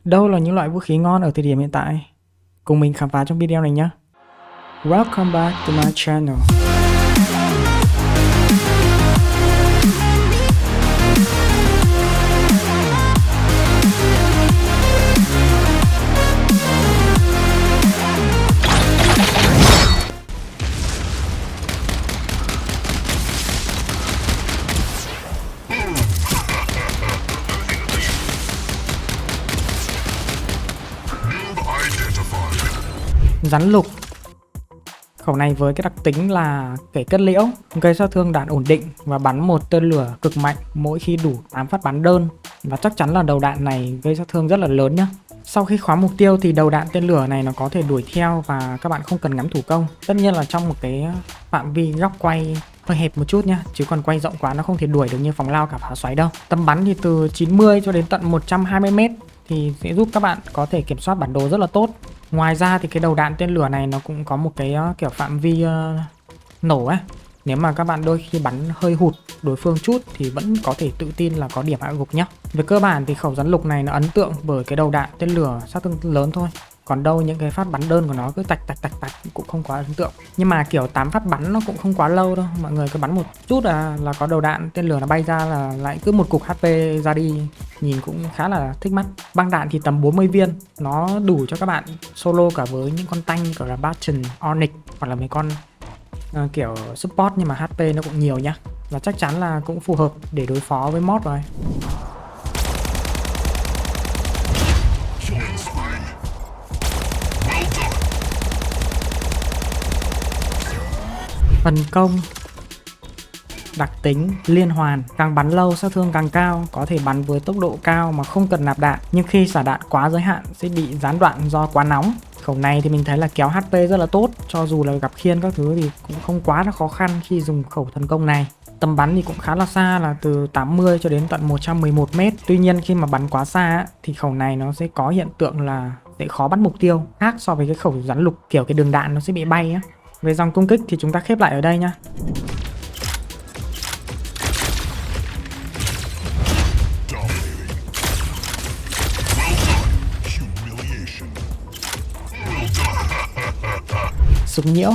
Đâu là những loại vũ khí ngon ở thời điểm hiện tại? Cùng mình khám phá trong video này nhé. Welcome back to my channel. Rắn lục. Khẩu này với cái đặc tính là kẻ kết liễu, gây sát thương đạn ổn định và bắn một tên lửa cực mạnh mỗi khi đủ 8 phát bắn đơn. Và chắc chắn là đầu đạn này gây sát thương rất là lớn nhá. Sau khi khóa mục tiêu thì đầu đạn tên lửa này nó có thể đuổi theo và các bạn không cần ngắm thủ công. Tất nhiên là trong một cái phạm vi góc quay hơi hẹp một chút nhá, chứ còn quay rộng quá nó không thể đuổi được như phóng lao cả pháo xoáy đâu. Tầm bắn thì từ 90 cho đến tận 120 m thì sẽ giúp các bạn có thể kiểm soát bản đồ rất là tốt. Ngoài ra thì cái đầu đạn tên lửa này nó cũng có một cái kiểu phạm vi nổ ấy. Nếu mà các bạn đôi khi bắn hơi hụt đối phương chút thì vẫn có thể tự tin là có điểm hạ gục nhá. Về cơ bản thì khẩu rắn lục này nó ấn tượng bởi cái đầu đạn tên lửa sát thương lớn thôi. Còn đâu những cái phát bắn đơn của nó cứ tạch cũng không quá ấn tượng. Nhưng mà kiểu 8 phát bắn nó cũng không quá lâu đâu. Mọi người cứ bắn một chút là có đầu đạn tên lửa nó bay ra là lại cứ một cục HP ra đi. Nhìn cũng khá là thích mắt. Băng đạn thì tầm 40 viên. Nó đủ cho các bạn solo cả với những con tanh kiểu là Bastion, Onyx hoặc là mấy con kiểu support nhưng mà HP nó cũng nhiều nhá. Và chắc chắn là cũng phù hợp để đối phó với mod rồi. Phần công. Đặc tính liên hoàn, càng bắn lâu sát thương càng cao, có thể bắn với tốc độ cao mà không cần nạp đạn, nhưng khi xả đạn quá giới hạn sẽ bị gián đoạn do quá nóng. Khẩu này thì mình thấy là kéo HP rất là tốt, cho dù là gặp khiên các thứ thì cũng không quá là khó khăn khi dùng khẩu thần công này. Tầm bắn thì cũng khá là xa, là từ 80 cho đến tận 111 m. Tuy nhiên khi mà bắn quá xa thì khẩu này nó sẽ có hiện tượng là sẽ khó bắt mục tiêu, khác so với cái khẩu rắn lục, kiểu cái đường đạn nó sẽ bị bay á. Về dòng công kích thì chúng ta khép lại ở đây nhá. Súng nhiễu.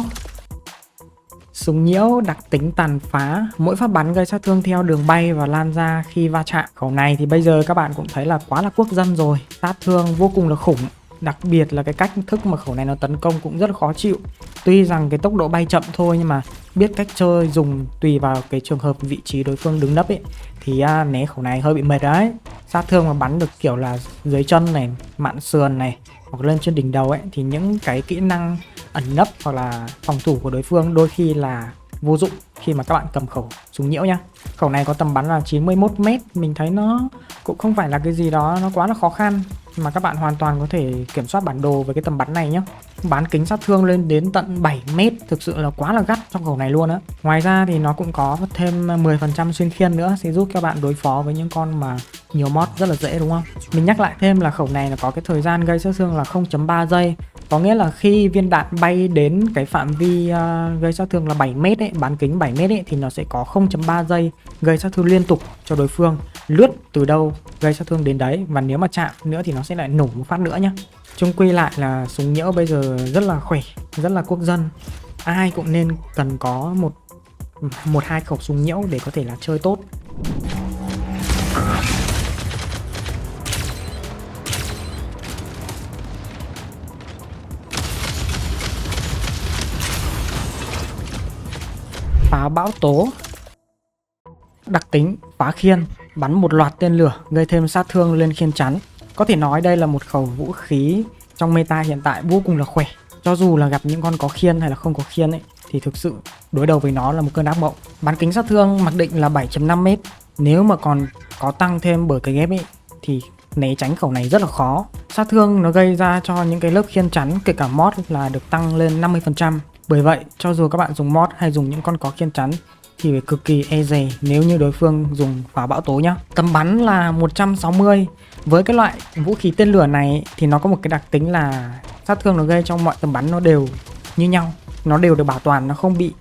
Súng nhiễu đặc tính tàn phá, mỗi phát bắn gây sát thương theo đường bay và lan ra khi va chạm. Khẩu này thì bây giờ các bạn cũng thấy là quá là quốc dân rồi, sát thương vô cùng là khủng. Đặc biệt là cái cách thức mà khẩu này nó tấn công cũng rất là khó chịu. Tuy rằng cái tốc độ bay chậm thôi nhưng mà biết cách chơi dùng tùy vào cái trường hợp vị trí đối phương đứng nấp ấy thì né khẩu này hơi bị mệt đấy. Sát thương mà bắn được kiểu là dưới chân này, mạn sườn này hoặc lên trên đỉnh đầu ấy thì những cái kỹ năng ẩn nấp hoặc là phòng thủ của đối phương đôi khi là vô dụng khi mà các bạn cầm khẩu súng nhiễu nhá. Khẩu này có tầm bắn là 91 m, mình thấy nó cũng không phải là cái gì đó nó quá là khó khăn, mà các bạn hoàn toàn có thể kiểm soát bản đồ với cái tầm bắn này nhé. Bán kính sát thương lên đến tận 7 m, thực sự là quá là gắt trong khẩu này luôn á. Ngoài ra thì nó cũng có thêm 10% xuyên khiên nữa, sẽ giúp các bạn đối phó với những con mà nhiều mod rất là dễ, đúng không? Mình nhắc lại thêm là khẩu này là có cái thời gian gây sát thương là 0.3 giây. Có nghĩa là khi viên đạn bay đến cái phạm vi gây sát thương là 7 m ấy, bán kính 7 m ấy, thì nó sẽ có 0.3 giây gây sát thương liên tục cho đối phương, lướt từ đâu gây sát thương đến đấy, và nếu mà chạm nữa thì nó sẽ lại nổ một phát nữa nhá. Chung quy lại là súng nhiễu bây giờ rất là khỏe, rất là quốc dân. Ai cũng nên cần có một hai khẩu súng nhiễu để có thể là chơi tốt. Pháo bão tố. Đặc tính phá khiên, bắn một loạt tên lửa gây thêm sát thương lên khiên chắn. Có thể nói đây là một khẩu vũ khí trong meta hiện tại vô cùng là khỏe. Cho dù là gặp những con có khiên hay là không có khiên ấy thì thực sự đối đầu với nó là một cơn ác mộng. Bán kính sát thương mặc định là 7.5 m. Nếu mà còn có tăng thêm bởi cái ghép ấy thì né tránh khẩu này rất là khó. Sát thương nó gây ra cho những cái lớp khiên chắn kể cả mod là được tăng lên 50%. Bởi vậy cho dù các bạn dùng mod hay dùng những con có khiên chắn thì phải cực kỳ e dè nếu như đối phương dùng pháo bão tố nhá. Tầm bắn là 160. Với cái loại vũ khí tên lửa này thì nó có một cái đặc tính là sát thương nó gây trong mọi tầm bắn nó đều như nhau, nó đều được bảo toàn, nó không bị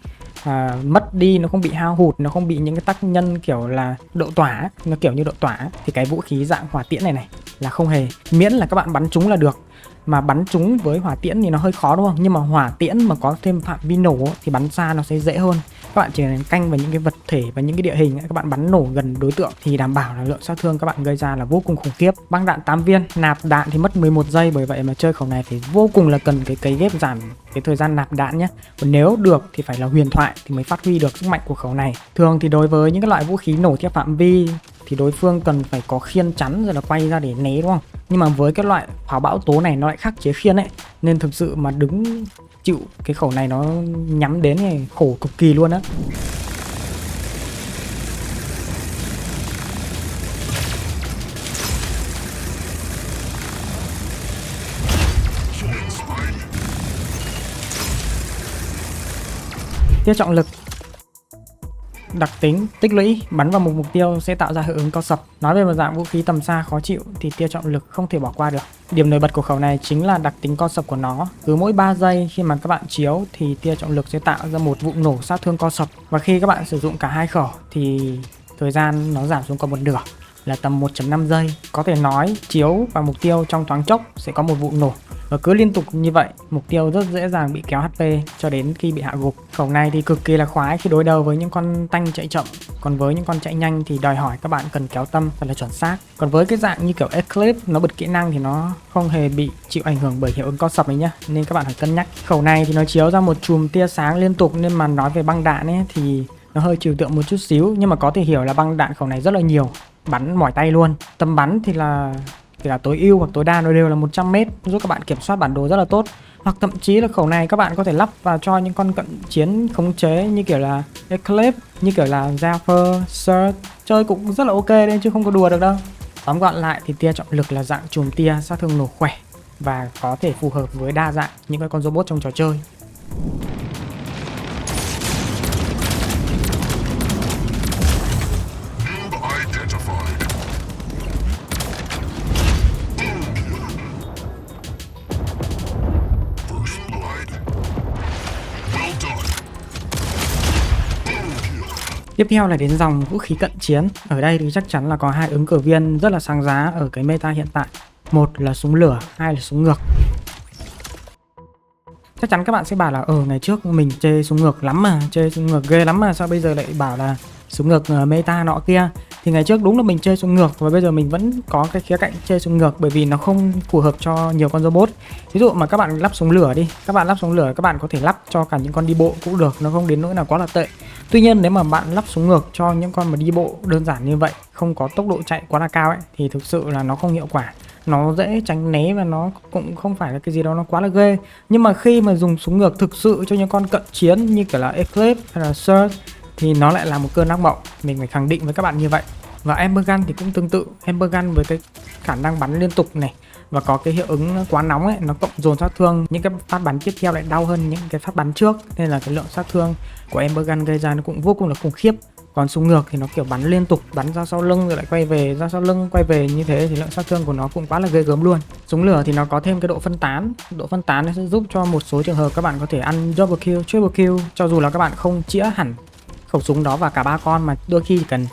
mất đi, nó không bị hao hụt, nó không bị những cái tác nhân kiểu là độ tỏa, nó kiểu như độ tỏa. Thì cái vũ khí dạng hỏa tiễn này là không hề, miễn là các bạn bắn trúng là được. Mà bắn trúng với hỏa tiễn thì nó hơi khó đúng không? Nhưng mà hỏa tiễn mà có thêm phạm vi nổ thì bắn xa nó sẽ dễ hơn. Các bạn chỉ cần canh vào những cái vật thể và những cái địa hình, các bạn bắn nổ gần đối tượng thì đảm bảo là lượng sát thương các bạn gây ra là vô cùng khủng khiếp. Băng đạn 8 viên, nạp đạn thì mất 11 giây, bởi vậy mà chơi khẩu này thì vô cùng là cần cái cấy ghép giảm cái thời gian nạp đạn nhé. Còn nếu được thì phải là huyền thoại thì mới phát huy được sức mạnh của khẩu này. Thường thì đối với những cái loại vũ khí nổ theo phạm vi thì đối phương cần phải có khiên chắn rồi là quay ra để né đúng không? Nhưng mà với cái loại pháo bão tố này nó lại khắc chế khiên ấy, nên thực sự mà đứng chịu cái khẩu này nó nhắm đến thì khổ cực kỳ luôn á. Tia trọng lực. Đặc tính tích lũy, bắn vào một mục tiêu sẽ tạo ra hiệu ứng co sập. Nói về một dạng vũ khí tầm xa khó chịu thì tia trọng lực không thể bỏ qua được. Điểm nổi bật của khẩu này chính là đặc tính co sập của nó. Cứ mỗi 3 giây khi mà các bạn chiếu thì tia trọng lực sẽ tạo ra một vụ nổ sát thương co sập. Và khi các bạn sử dụng cả hai khẩu thì thời gian nó giảm xuống còn một nửa, là tầm 1.5 giây. Có thể nói chiếu vào mục tiêu trong thoáng chốc sẽ có một vụ nổ. Và cứ liên tục như vậy, mục tiêu rất dễ dàng bị kéo HP cho đến khi bị hạ gục. Khẩu này thì cực kỳ là khoái khi đối đầu với những con tanh chạy chậm. Còn với những con chạy nhanh thì đòi hỏi các bạn cần kéo tâm thật là chuẩn xác. Còn với cái dạng như kiểu Eclipse, nó bật kỹ năng thì nó không hề bị chịu ảnh hưởng bởi hiệu ứng co sập ấy nhá. Nên các bạn phải cân nhắc. Khẩu này thì nó chiếu ra một chùm tia sáng liên tục, nên mà nói về băng đạn ấy thì nó hơi trừu tượng một chút xíu. Nhưng mà có thể hiểu là băng đạn khẩu này rất là nhiều, bắn mỏi tay luôn. Tầm bắn thì là kể cả tối ưu hoặc tối đa nó đều là 100m, giúp các bạn kiểm soát bản đồ rất là tốt. Hoặc thậm chí là khẩu này các bạn có thể lắp vào cho những con cận chiến khống chế như kiểu là Eclipse, như kiểu là Zephyr, Surge, chơi cũng rất là ok đấy chứ không có đùa được đâu. Tóm gọn lại thì tia trọng lực là dạng chùm tia sát thương nổ khỏe và có thể phù hợp với đa dạng những cái con robot trong trò chơi. Tiếp theo là đến dòng vũ khí cận chiến. Ở đây thì chắc chắn là có hai ứng cử viên rất là sáng giá ở cái meta hiện tại. Một là súng lửa, hai là súng ngược. Chắc chắn các bạn sẽ bảo là ngày trước mình chơi súng ngược lắm mà, chơi súng ngược ghê lắm mà, sao bây giờ lại bảo là súng ngược meta nọ kia. Thì ngày trước đúng là mình chơi súng ngược và bây giờ mình vẫn có cái khía cạnh chơi súng ngược, bởi vì nó không phù hợp cho nhiều con robot. Ví dụ mà các bạn lắp súng lửa đi, các bạn lắp súng lửa các bạn có thể lắp cho cả những con đi bộ cũng được, nó không đến nỗi nào quá là tệ. Tuy nhiên nếu mà bạn lắp súng ngược cho những con mà đi bộ đơn giản như vậy, không có tốc độ chạy quá là cao ấy, thì thực sự là nó không hiệu quả. Nó dễ tránh né và nó cũng không phải là cái gì đó nó quá là ghê. Nhưng mà khi mà dùng súng ngược thực sự cho những con cận chiến như kiểu là Eclipse hay là Surge thì nó lại là một cơn ác mộng. Mình phải khẳng định với các bạn như vậy. Và Ember Gun thì cũng tương tự. Ember Gun với cái khả năng bắn liên tục này và có cái hiệu ứng quá nóng ấy, nó cộng dồn sát thương, những cái phát bắn tiếp theo lại đau hơn những cái phát bắn trước, nên là cái lượng sát thương của Ember Gun gây ra nó cũng vô cùng là khủng khiếp. Còn súng ngược thì nó kiểu bắn liên tục, bắn ra sau lưng rồi lại quay về, ra sau lưng quay về, như thế thì lượng sát thương của nó cũng quá là ghê gớm luôn. Súng lửa thì nó có thêm cái độ phân tán. Độ phân tán sẽ giúp cho một số trường hợp các bạn có thể ăn double kill, triple kill, cho dù là các bạn không chĩa hẳn khẩu súng đó vào cả 3 con mà đôi khi chỉ cần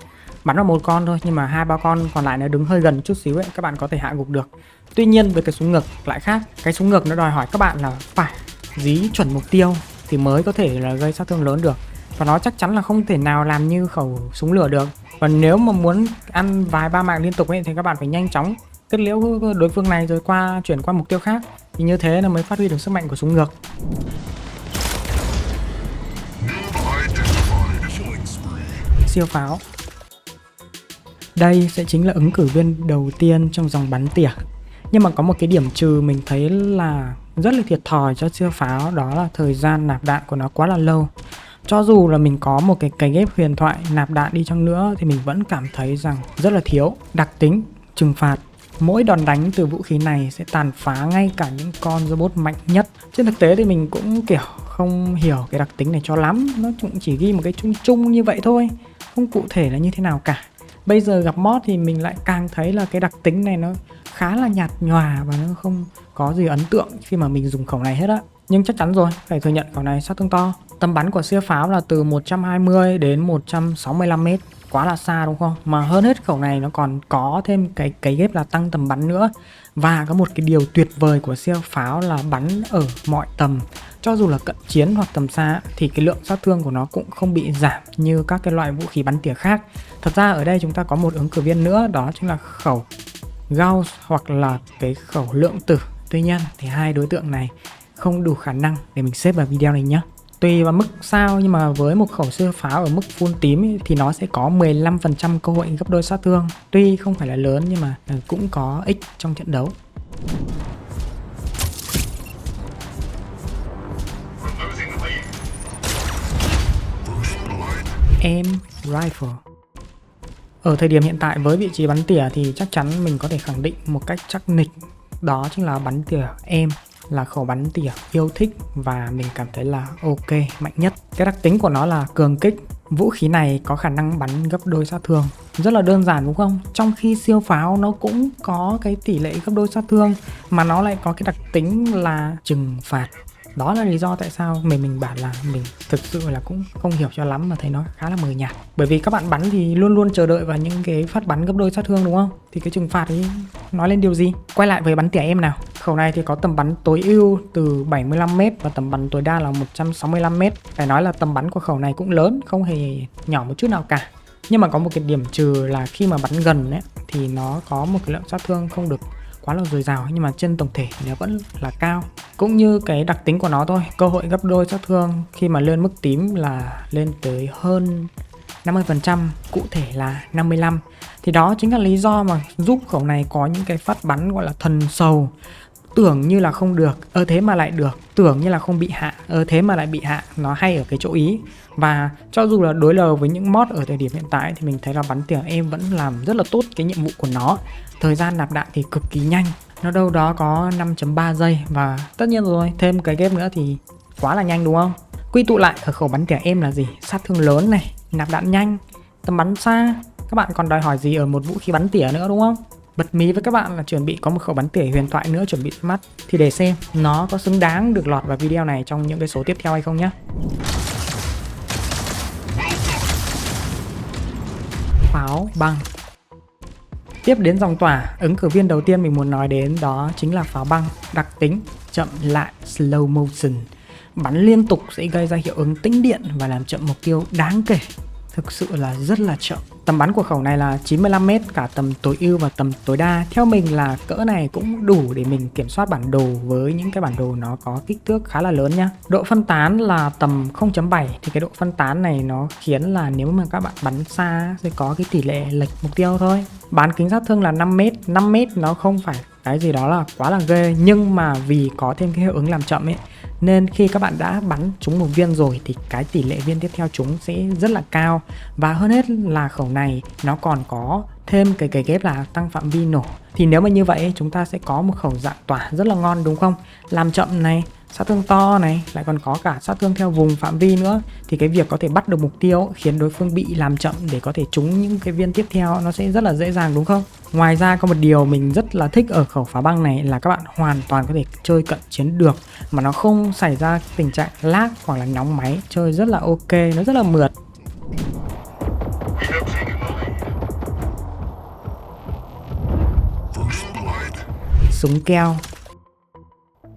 bắn vào một con thôi, nhưng mà 2-3 con còn lại nó đứng hơi gần chút xíu ấy, các bạn có thể hạ gục được. Tuy nhiên với cái súng ngược lại khác, cái súng ngược nó đòi hỏi các bạn là phải dí chuẩn mục tiêu thì mới có thể là gây sát thương lớn được, và nó chắc chắn là không thể nào làm như khẩu súng lửa được. Và nếu mà muốn ăn vài ba mạng liên tục ấy thì các bạn phải nhanh chóng kết liễu đối phương này rồi chuyển qua mục tiêu khác, thì như thế là mới phát huy được sức mạnh của súng ngược. Siêu pháo. Đây sẽ chính là ứng cử viên đầu tiên trong dòng bắn tỉa. Nhưng mà có một cái điểm trừ mình thấy là rất là thiệt thòi cho siêu pháo, đó là thời gian nạp đạn của nó quá là lâu. Cho dù là mình có một cái cấy ghép huyền thoại nạp đạn đi chăng nữa thì mình vẫn cảm thấy rằng rất là thiếu. Đặc tính trừng phạt. Mỗi đòn đánh từ vũ khí này sẽ tàn phá ngay cả những con robot mạnh nhất. Trên thực tế thì mình cũng kiểu không hiểu cái đặc tính này cho lắm. Nó cũng chỉ ghi một cái chung chung như vậy thôi, không cụ thể là như thế nào cả. Bây giờ gặp mod thì mình lại càng thấy là cái đặc tính này nó khá là nhạt nhòa và nó không có gì ấn tượng khi mà mình dùng khẩu này hết á. Nhưng chắc chắn rồi, phải thừa nhận khẩu này sát thương to. Tầm bắn của siêu pháo là từ 120 đến 165 mét, quá là xa đúng không? Mà hơn hết khẩu này nó còn có thêm cái ghép là tăng tầm bắn nữa. Và có một cái điều tuyệt vời của siêu pháo là bắn ở mọi tầm. Cho dù là cận chiến hoặc tầm xa thì cái lượng sát thương của nó cũng không bị giảm như các cái loại vũ khí bắn tỉa khác. Thật ra ở đây chúng ta có một ứng cử viên nữa, đó chính là khẩu Gauss hoặc là cái khẩu lượng tử. Tuy nhiên thì hai đối tượng này không đủ khả năng để mình xếp vào video này nhé. Tùy vào mức sao nhưng mà với một khẩu siêu pháo ở mức full tím ấy, thì nó sẽ có 15% cơ hội gấp đôi sát thương. Tuy không phải là lớn nhưng mà cũng có ích trong trận đấu. Aim Rifle. Ở thời điểm hiện tại với vị trí bắn tỉa thì chắc chắn mình có thể khẳng định một cách chắc nịch, đó chính là bắn tỉa aim là khẩu bắn tỉa yêu thích và mình cảm thấy là ok, mạnh nhất. Cái đặc tính của nó là cường kích. Vũ khí này có khả năng bắn gấp đôi sát thương. Rất là đơn giản đúng không? Trong khi siêu pháo nó cũng có cái tỷ lệ gấp đôi sát thương mà nó lại có cái đặc tính là trừng phạt. Đó là lý do tại sao mình bảo là mình thực sự là cũng không hiểu cho lắm mà thấy nó khá là mờ nhạt. Bởi vì các bạn bắn thì luôn luôn chờ đợi vào những cái phát bắn gấp đôi sát thương đúng không? Thì cái trừng phạt ấy nói lên điều gì? Quay lại với bắn tỉa em nào. Khẩu này thì có tầm bắn tối ưu từ 75m và tầm bắn tối đa là 165m. Phải nói là tầm bắn của khẩu này cũng lớn, không hề nhỏ một chút nào cả. Nhưng mà có một cái điểm trừ là khi mà bắn gần ấy, thì nó có một cái lượng sát thương không được quá là dồi dào, nhưng mà trên tổng thể thì nó vẫn là cao. Cũng như cái đặc tính của nó thôi, cơ hội gấp đôi sát thương khi mà lên mức tím là lên tới hơn 50%, cụ thể là 55. Thì đó chính là lý do mà giúp khẩu này có những cái phát bắn gọi là thần sầu. Tưởng như là không được, thế mà lại được. Tưởng như là không bị hạ, thế mà lại bị hạ. Nó hay ở cái chỗ ý. Và cho dù là đối đầu với những mod ở thời điểm hiện tại thì mình thấy là bắn tỉa em vẫn làm rất là tốt cái nhiệm vụ của nó. Thời gian nạp đạn thì cực kỳ nhanh, nó đâu đó có 5.3 giây. Và tất nhiên rồi, thêm cái ghép nữa thì quá là nhanh đúng không? Quy tụ lại ở khẩu bắn tỉa em là gì? Sát thương lớn này, nạp đạn nhanh, tầm bắn xa. Các bạn còn đòi hỏi gì ở một vũ khí bắn tỉa nữa đúng không? Bật mí với các bạn là chuẩn bị có một khẩu bắn tỉa huyền thoại nữa chuẩn bị mắt. Thì để xem nó có xứng đáng được lọt vào video này trong những cái số tiếp theo hay không nhé. Pháo băng. Tiếp đến dòng tỏa, ứng cử viên đầu tiên mình muốn nói đến đó chính là pháo băng. Đặc tính chậm lại, slow motion. Bắn liên tục sẽ gây ra hiệu ứng tĩnh điện và làm chậm mục tiêu đáng kể. Thực sự là rất là chậm. Tầm bắn của khẩu này là 95m, cả tầm tối ưu và tầm tối đa. Theo mình là cỡ này cũng đủ để mình kiểm soát bản đồ với những cái bản đồ nó có kích thước khá là lớn nhá. Độ phân tán là tầm 0.7 thì cái độ phân tán này nó khiến là nếu mà các bạn bắn xa sẽ có cái tỷ lệ lệch mục tiêu thôi. Bán kính sát thương là 5m. 5m nó không phải cái gì đó là quá là ghê, nhưng mà vì có thêm cái hiệu ứng làm chậm ấy nên khi các bạn đã bắn trúng một viên rồi thì cái tỷ lệ viên tiếp theo trúng sẽ rất là cao. Và hơn hết là khẩu này nó còn có thêm cái ghép là tăng phạm vi nổ. Thì nếu mà như vậy chúng ta sẽ có một khẩu dạng tỏa rất là ngon đúng không? Làm chậm này, sát thương to này, lại còn có cả sát thương theo vùng phạm vi nữa. Thì cái việc có thể bắt được mục tiêu khiến đối phương bị làm chậm để có thể trúng những cái viên tiếp theo nó sẽ rất là dễ dàng đúng không? Ngoài ra có một điều mình rất là thích ở khẩu pháo băng này là các bạn hoàn toàn có thể chơi cận chiến được mà nó không xảy ra tình trạng lag hoặc là nóng máy, chơi rất là ok, nó rất là mượt. Súng keo.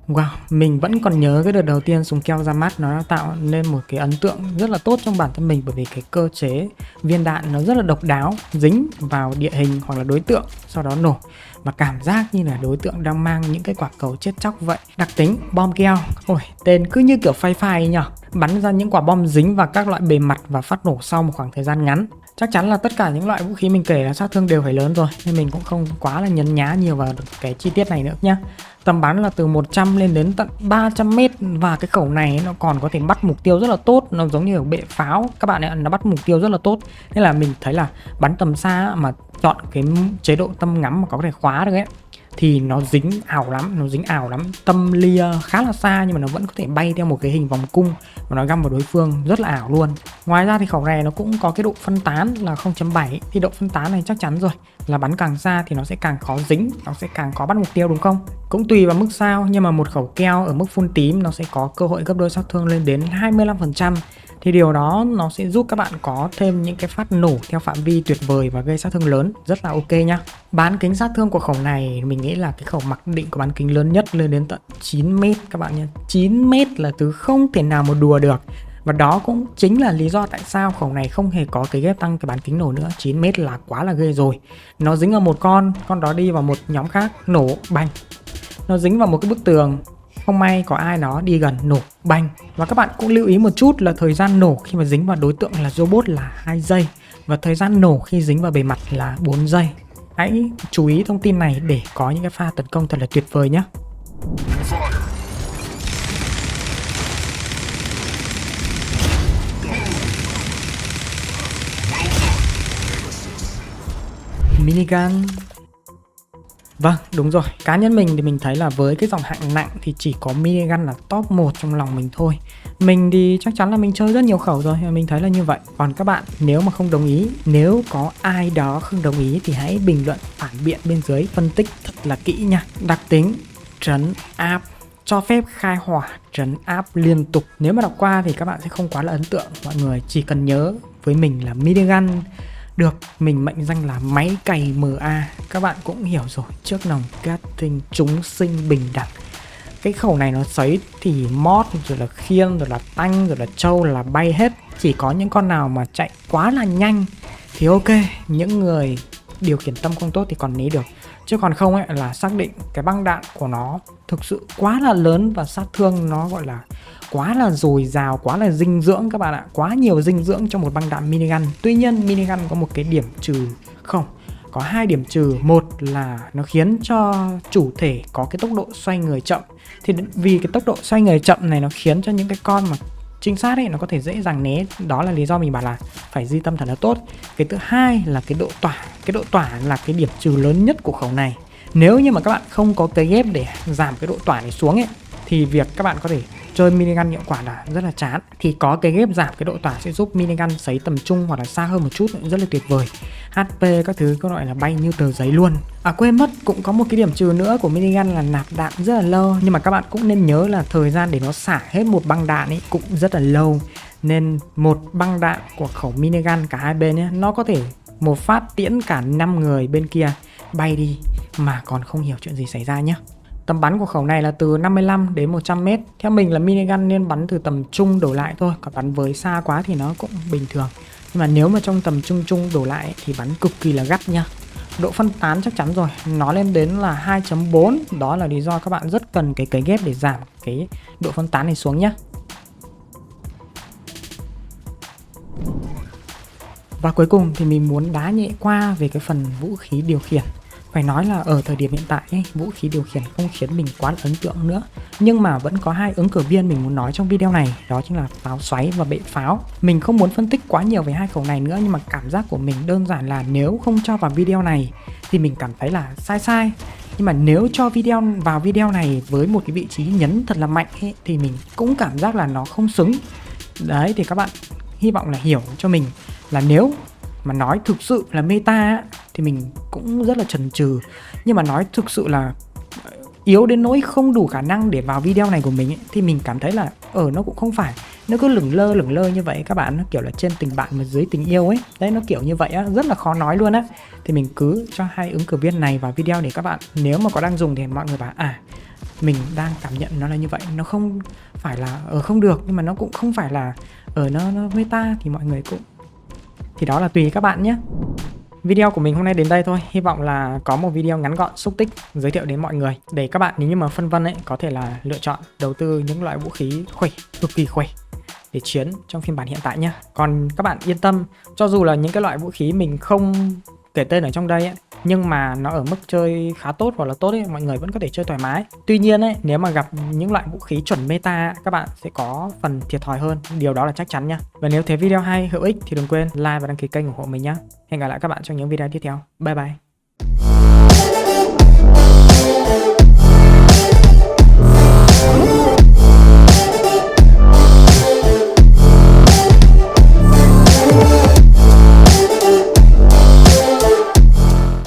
Wow, mình vẫn còn nhớ cái đợt đầu tiên súng keo ra mắt nó đã tạo nên một cái ấn tượng rất là tốt trong bản thân mình, bởi vì cái cơ chế viên đạn nó rất là độc đáo, dính vào địa hình hoặc là đối tượng sau đó nổ và cảm giác như là đối tượng đang mang những cái quả cầu chết chóc vậy. Đặc tính bom keo, ôi tên cứ như kiểu phai phai nhỉ, bắn ra những quả bom dính vào các loại bề mặt và phát nổ sau một khoảng thời gian ngắn. Chắc chắn là tất cả những loại vũ khí mình kể là sát thương đều phải lớn rồi nên mình cũng không quá là nhấn nhá nhiều vào cái chi tiết này nữa nhá. Tầm bắn là từ 100 lên đến tận 300m và cái khẩu này nó còn có thể bắt mục tiêu rất là tốt, nó giống như ở bệ pháo các bạn ấy, nó bắt mục tiêu rất là tốt. Nên là mình thấy là bắn tầm xa mà chọn cái chế độ tâm ngắm mà có thể khóa được ấy thì nó dính ảo lắm, tâm lia khá là xa nhưng mà nó vẫn có thể bay theo một cái hình vòng cung và nó găm vào đối phương, rất là ảo luôn. Ngoài ra thì khẩu này nó cũng có cái độ phân tán là 0.7, thì độ phân tán này chắc chắn rồi là bắn càng xa thì nó sẽ càng khó dính, nó sẽ càng khó bắt mục tiêu đúng không? Cũng tùy vào mức sao, nhưng mà một khẩu keo ở mức full tím nó sẽ có cơ hội gấp đôi sát thương lên đến 25%. Thì điều đó nó sẽ giúp các bạn có thêm những cái phát nổ theo phạm vi tuyệt vời và gây sát thương lớn, rất là ok nhá. Bán kính sát thương của khẩu này mình nghĩ là cái khẩu mặc định của bán kính lớn nhất lên đến tận 9m các bạn nhé. 9m là thứ không thể nào mà đùa được. Và đó cũng chính là lý do tại sao khẩu này không hề có cái ghép tăng cái bán kính nổ nữa. 9m là quá là ghê rồi. Nó dính vào một con đó đi vào một nhóm khác, nổ bành. Nó dính vào một cái bức tường, không may có ai đó đi gần, nổ bành. Và các bạn cũng lưu ý một chút là thời gian nổ khi mà dính vào đối tượng là robot là 2 giây. Và thời gian nổ khi dính vào bề mặt là 4 giây. Hãy chú ý thông tin này để có những cái pha tấn công thật là tuyệt vời nhé. Minigun. Vâng, đúng rồi. Cá nhân mình thì mình thấy là với cái dòng hạng nặng thì chỉ có minigun là top 1 trong lòng mình thôi. Mình thì chắc chắn là mình chơi rất nhiều khẩu rồi, mình thấy là như vậy. Còn các bạn nếu mà không đồng ý, nếu có ai đó không đồng ý thì hãy bình luận phản biện bên dưới, phân tích thật là kỹ nha. Đặc tính trấn áp, cho phép khai hỏa trấn áp liên tục. Nếu mà đọc qua thì các bạn sẽ không quá là ấn tượng. Mọi người chỉ cần nhớ với mình là minigun được mình mệnh danh là máy cày MA. Các bạn cũng hiểu rồi, trước nòng casting chúng sinh bình đẳng. Cái khẩu này nó sấy thì mod rồi là khiên rồi là tanh rồi là trâu là bay hết. Chỉ có những con nào mà chạy quá là nhanh thì ok, những người điều khiển tâm không tốt thì còn né được. Chứ còn không ấy là xác định cái băng đạn của nó thực sự quá là lớn và sát thương nó gọi là quá là dồi dào, quá là dinh dưỡng các bạn ạ. Quá nhiều dinh dưỡng cho một băng đạn minigun. Tuy nhiên minigun có một cái điểm trừ, không, có 2 điểm trừ. Một là nó khiến cho chủ thể có cái tốc độ xoay người chậm. Thì vì cái tốc độ xoay người chậm này nó khiến cho những cái con mà trinh sát ấy nó có thể dễ dàng né. Đó là lý do mình bảo là phải di tâm thật là tốt. Cái thứ hai là cái độ tỏa. Cái độ tỏa là cái điểm trừ lớn nhất của khẩu này. Nếu như mà các bạn không có cái ghép để giảm cái độ tỏa này xuống ấy, thì việc các bạn có thể chơi minigun hiệu quả là rất là chán. Thì có cái ghép giảm cái độ tỏa sẽ giúp minigun sấy tầm trung hoặc là xa hơn một chút rất là tuyệt vời. HP các thứ có gọi là bay như tờ giấy luôn. Quên mất, cũng có một cái điểm trừ nữa của minigun là nạp đạn rất là lâu. Nhưng mà các bạn cũng nên nhớ là thời gian để nó xả hết một băng đạn ấy cũng rất là lâu. Nên một băng đạn của khẩu minigun cả hai bên ấy, nó có thể một phát tiễn cả 5 người bên kia bay đi mà còn không hiểu chuyện gì xảy ra nhé. Tầm bắn của khẩu này là từ 55 đến 100m. Theo mình là minigun nên bắn từ tầm trung đổ lại thôi. Còn bắn với xa quá thì nó cũng bình thường. Nhưng mà nếu mà trong tầm trung đổ lại thì bắn cực kỳ là gắt nha. Độ phân tán chắc chắn rồi, nó lên đến là 2.4. Đó là lý do các bạn rất cần cái cấy ghép để giảm cái độ phân tán này xuống nhé. Và cuối cùng thì mình muốn đá nhẹ qua về cái phần vũ khí điều khiển. Phải nói là ở thời điểm hiện tại ấy, vũ khí điều khiển không khiến mình quá ấn tượng nữa. Nhưng mà vẫn có 2 ứng cử viên mình muốn nói trong video này. Đó chính là pháo xoáy và bệ pháo. Mình không muốn phân tích quá nhiều về 2 khẩu này nữa. Nhưng mà cảm giác của mình đơn giản là nếu không cho vào video này thì mình cảm thấy là sai. Nhưng mà nếu cho vào video này với một cái vị trí nhấn thật là mạnh ấy, thì mình cũng cảm giác là nó không xứng. Đấy, thì các bạn hy vọng là hiểu cho mình là nếu mà nói thực sự là meta thì mình cũng rất là chần chừ. Nhưng mà nói thực sự là yếu đến nỗi không đủ khả năng để vào video này của mình ấy, thì mình cảm thấy là nó cũng không phải. Nó cứ lửng lơ như vậy các bạn. Nó kiểu là trên tình bạn mà dưới tình yêu ấy. Đấy, nó kiểu như vậy á, rất là khó nói luôn á. Thì mình cứ cho 2 ứng cử viên này vào video để các bạn nếu mà có đang dùng thì mọi người bảo mình đang cảm nhận nó là như vậy. Nó không phải là không được, nhưng mà nó cũng không phải là nó meta, thì mọi người cũng thì đó là tùy các bạn nhé. Video của mình hôm nay đến đây thôi. Hy vọng là có một video ngắn gọn xúc tích giới thiệu đến mọi người để các bạn nếu như mà phân vân ấy có thể là lựa chọn đầu tư những loại vũ khí khỏe, cực kỳ khỏe để chiến trong phiên bản hiện tại nhé. Còn các bạn yên tâm, cho dù là những cái loại vũ khí mình không kể tên ở trong đây ấy, nhưng mà nó ở mức chơi khá tốt hoặc là tốt ấy, mọi người vẫn có thể chơi thoải mái. Tuy nhiên ấy, nếu mà gặp những loại vũ khí chuẩn meta, các bạn sẽ có phần thiệt thòi hơn, điều đó là chắc chắn nha. Và nếu thấy video hay, hữu ích thì đừng quên like và đăng ký kênh ủng hộ mình nhé. Hẹn gặp lại các bạn trong những video tiếp theo. Bye bye.